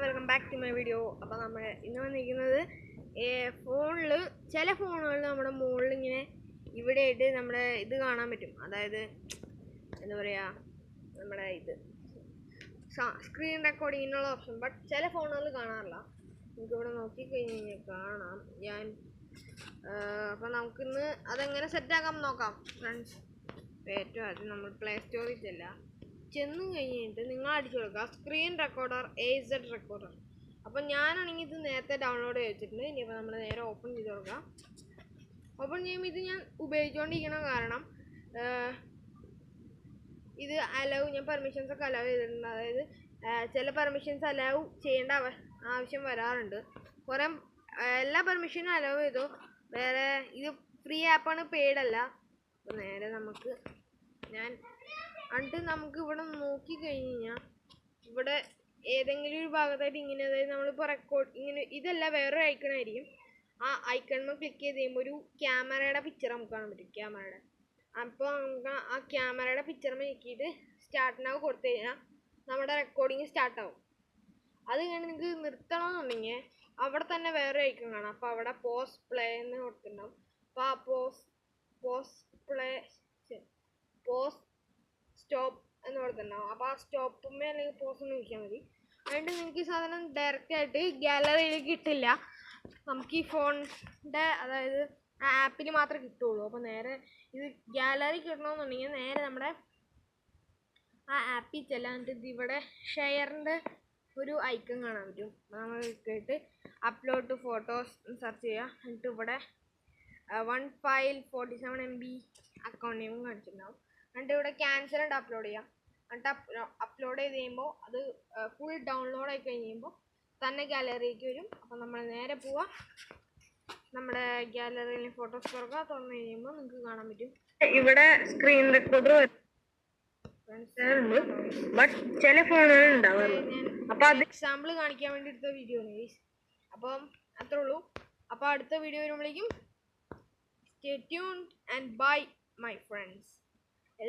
Welcome back to my video. അപ്പോൾ നമ്മൾ ഇന്ന് വന്നിരിക്കുന്നത് ഫോണിൽ ചില ഫോണുകളിൽ നമ്മുടെ മുകളിൽ ഇങ്ങനെ ഇവിടെ ആയിട്ട് നമ്മുടെ ഇത് കാണാൻ പറ്റും. അതായത് എന്താ പറയുക, നമ്മുടെ ഇത് സ്ക്രീൻ റെക്കോർഡിങ്ങിനുള്ള ഓപ്ഷൻ. ബട്ട് ചില ഫോണുകളിൽ കാണാറില്ല. നമുക്കിവിടെ നോക്കിക്കഴിഞ്ഞ് കഴിഞ്ഞാൽ കാണാം. അപ്പോൾ നമുക്കിന്ന് അതെങ്ങനെ സെറ്റാക്കാൻ നോക്കാം ഫ്രണ്ട്സ്. ഏറ്റവും ആദ്യം നമ്മൾ പ്ലേ സ്റ്റോറിൽ ചെന്ന് കഴിഞ്ഞിട്ട് നിങ്ങൾ അടിച്ചു കൊടുക്കുക സ്ക്രീൻ റെക്കോർഡർ AZ റെക്കോർഡർ. അപ്പം ഞാനാണെങ്കിൽ ഇത് നേരത്തെ ഡൗൺലോഡ് ചെയ്ത് വെച്ചിട്ടുണ്ട്. ഇനിയിപ്പോൾ നമ്മൾ നേരെ ഓപ്പൺ ചെയ്ത് കൊടുക്കാം. ഓപ്പൺ ചെയ്യുമ്പോൾ ഇത് ഞാൻ ഉപയോഗിച്ചുകൊണ്ടിരിക്കണ കാരണം ഇത് ഞാൻ പെർമിഷൻസ് ഒക്കെ അലൗ ചെയ്തിട്ടുണ്ട്. അതായത് ചില പെർമിഷൻസ് അലൗ ചെയ്യേണ്ട ആവശ്യം വരാറുണ്ട്. കുറേ എല്ലാ പെർമിഷനും അലൗ ചെയ്തു. വേറെ ഇത് ഫ്രീ ആപ്പാണ്, പെയ്ഡല്ല. അപ്പോൾ നേരെ നമുക്ക് നമുക്ക് ഇവിടെ നോക്കിക്കഴിഞ്ഞ് കഴിഞ്ഞാൽ ഇവിടെ ഏതെങ്കിലും ഒരു ഭാഗത്തായിട്ട് ഇങ്ങനെ, അതായത് നമ്മളിപ്പോൾ റെക്കോർഡ് ഇങ്ങനെ ഇതല്ല വേറൊരു ഐക്കണായിരിക്കും. ആ ഐക്കണിൽ ക്ലിക്ക് ചെയ്ത് കഴിയുമ്പോൾ ഒരു ക്യാമറയുടെ പിക്ചർ നമുക്ക് കാണാൻ പറ്റും. ക്യാമറയുടെ അപ്പോൾ നമുക്ക് ആ ക്യാമറയുടെ പിക്ചർ നോക്കിയിട്ട് സ്റ്റാർട്ട് നൗ കൊടുത്തു കഴിഞ്ഞാൽ നമ്മുടെ റെക്കോർഡിങ് സ്റ്റാർട്ടാവും. അത് കഴിഞ്ഞ് നിങ്ങൾക്ക് നിർത്തണമെന്നുണ്ടെങ്കിൽ അവിടെ തന്നെ വേറൊരു ഐക്കൺ കാണാം. അപ്പോൾ അവിടെ പോസ് പ്ലേ എന്ന് കൊടുത്തിട്ടുണ്ടാവും. അപ്പോൾ ആ പോസ് സ്റ്റോപ്പ് എന്ന് കൊടുത്തിട്ടുണ്ടാവും. അപ്പോൾ ആ സ്റ്റോപ്പുമ്മേ അല്ലെങ്കിൽ പോസ് ഒന്ന് വിളിച്ചാൽ മതി. അതുകൊണ്ട് നിങ്ങൾക്ക് ഈ സാധനം ഡയറക്റ്റ് ആയിട്ട് ഗാലറിയിൽ കിട്ടില്ല. നമുക്ക് ഈ ഫോണിൻ്റെ അതായത് ആ ആപ്പിൽ മാത്രമേ കിട്ടുള്ളൂ. അപ്പോൾ നേരെ ഇത് ഗാലറി കിട്ടണമെന്നുണ്ടെങ്കിൽ നേരെ നമ്മുടെ ആ ആപ്പിൽ ചെല്ലാണ്ട് ഇവിടെ ഷെയറിൻ്റെ ഒരു ഐക്കൺ കാണാൻ പറ്റും. നമ്മൾ കേട്ട് അപ്ലോഡ് ടു ഫോട്ടോസ് സെർച്ച് ചെയ്യുക. എന്നിട്ട് ഇവിടെ 1 ഫയൽ 47 MB അക്കൗണ്ട് നെയിം കാണിച്ചിട്ടുണ്ടാവും. എന്നിട്ട് ഇവിടെ ക്യാൻസൽ ആയിട്ട് അപ്ലോഡ് ചെയ്യാം. എന്നിട്ട് അപ്ലോഡ് ചെയ്ത് കഴിയുമ്പോൾ അത് ഫുൾ ഡൗൺലോഡ് ആയി കഴിയുമ്പോൾ തന്നെ ഗാലറിയിലേക്ക് വരും. അപ്പോൾ നമ്മൾ നേരെ പോവാം, നമ്മുടെ ഗാലറിയിൽ ഫോട്ടോസ് തുറന്നു കഴിയുമ്പോൾ നിങ്ങൾക്ക് കാണാൻ പറ്റും. ഇവിടെ സ്ക്രീൻ റെക്കോർഡർ ബട്ട് ചില ഫോണുകൾ ഉണ്ടാവും. അപ്പോൾ അത് എക്സാമ്പിൾ കാണിക്കാൻ വേണ്ടി എടുത്ത വീഡിയോ ആണ്. അപ്പം അത്രേ ഉള്ളൂ. അപ്പോൾ അടുത്ത വീഡിയോ വരുമ്പോഴേക്കും stay tuned and bye my friends.